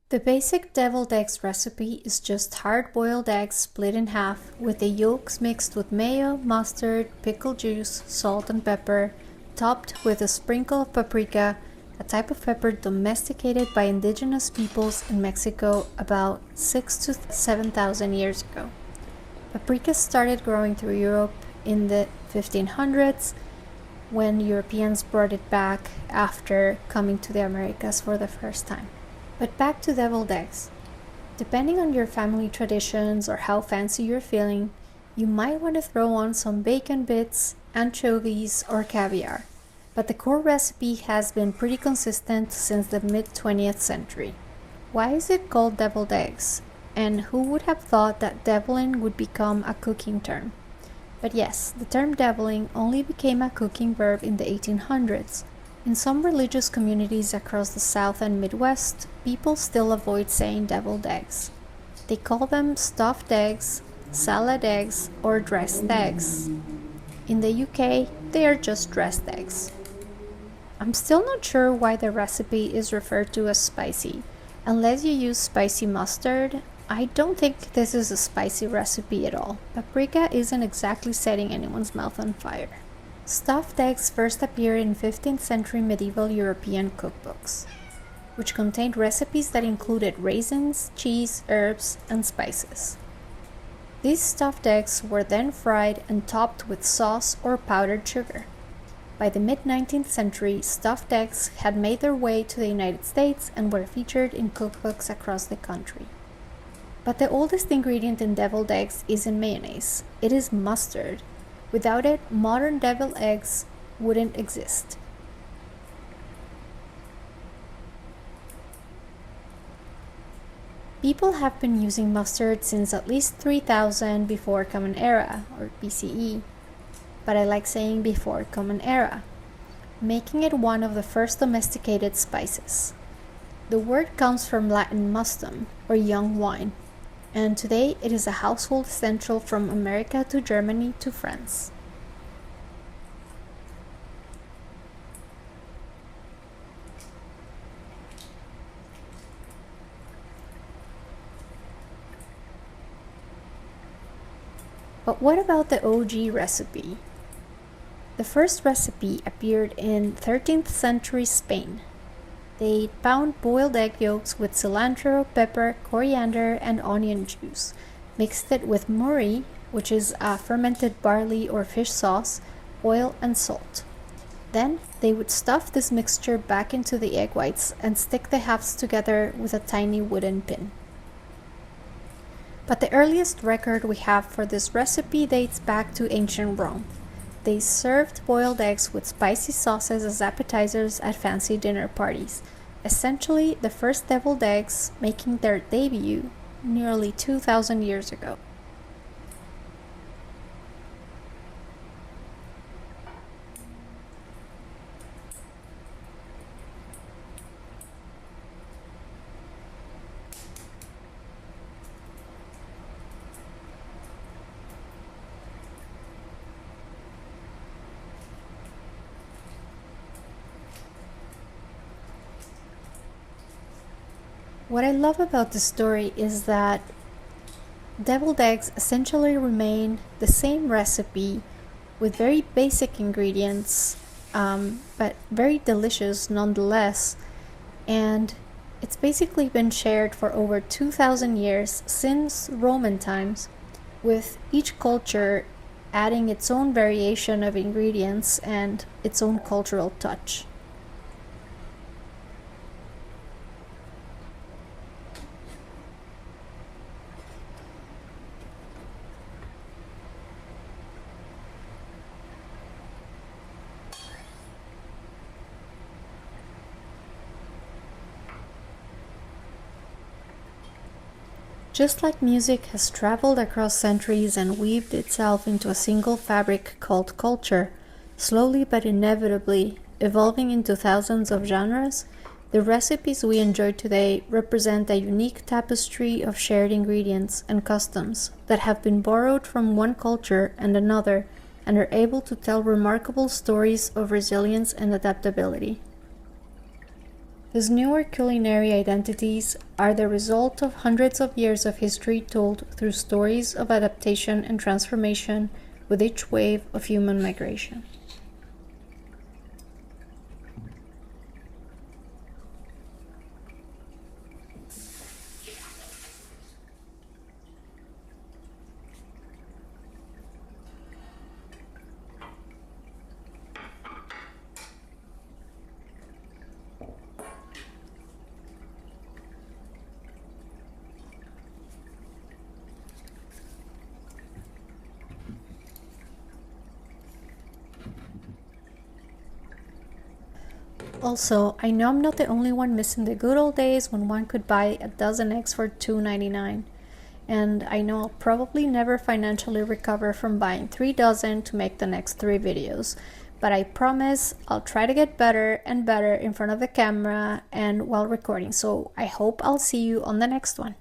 The basic deviled eggs recipe is just hard-boiled eggs split in half, with the yolks mixed with mayo, mustard, pickle juice, salt and pepper, topped with a sprinkle of paprika, a type of pepper domesticated by indigenous peoples in Mexico about 6 to 7,000 years ago. Paprika started growing through Europe in the 1500s, when Europeans brought it back after coming to the Americas for the first time. But back to deviled eggs. Depending on your family traditions or how fancy you're feeling, you might want to throw on some bacon bits, anchovies, or caviar. But the core recipe has been pretty consistent since the mid-20th century. Why is it called deviled eggs? And who would have thought that deviling would become a cooking term? But yes, the term deviling only became a cooking verb in the 1800s. In some religious communities across the South and Midwest, people still avoid saying deviled eggs. They call them stuffed eggs, salad eggs, or dressed eggs. In the UK, they are just dressed eggs. I'm still not sure why the recipe is referred to as spicy. Unless you use spicy mustard, I don't think this is a spicy recipe at all. Paprika isn't exactly setting anyone's mouth on fire. Stuffed eggs first appeared in 15th century medieval European cookbooks, which contained recipes that included raisins, cheese, herbs, and spices. These stuffed eggs were then fried and topped with sauce or powdered sugar. By the mid-19th century, stuffed eggs had made their way to the United States and were featured in cookbooks across the country. But the oldest ingredient in deviled eggs isn't mayonnaise, it is mustard. Without it, modern deviled eggs wouldn't exist. People have been using mustard since at least 3000 before Common Era, or BCE, but I like saying before Common Era, making it one of the first domesticated spices. The word comes from Latin mustum, or young wine, and today it is a household essential from America to Germany to France. But what about the OG recipe? The first recipe appeared in 13th century Spain. They pound boiled egg yolks with cilantro, pepper, coriander, and onion juice, mixed it with muri, which is a fermented barley or fish sauce, oil, and salt. Then they would stuff this mixture back into the egg whites and stick the halves together with a tiny wooden pin. But the earliest record we have for this recipe dates back to ancient Rome. They served boiled eggs with spicy sauces as appetizers at fancy dinner parties, essentially the first deviled eggs making their debut nearly 2,000 years ago. What I love about this story is that deviled eggs essentially remain the same recipe with very basic ingredients, but very delicious nonetheless. And it's basically been shared for over 2,000 years since Roman times, with each culture adding its own variation of ingredients and its own cultural touch. Just like music has traveled across centuries and weaved itself into a single fabric called culture, slowly but inevitably evolving into thousands of genres, the recipes we enjoy today represent a unique tapestry of shared ingredients and customs that have been borrowed from one culture and another and are able to tell remarkable stories of resilience and adaptability. These newer culinary identities are the result of hundreds of years of history told through stories of adaptation and transformation with each wave of human migration. Also, I know I'm not the only one missing the good old days when one could buy a dozen eggs for $2.99. And I know I'll probably never financially recover from buying 3 dozen to make the next 3 videos. But I promise I'll try to get better and better in front of the camera and while recording. So I hope I'll see you on the next one.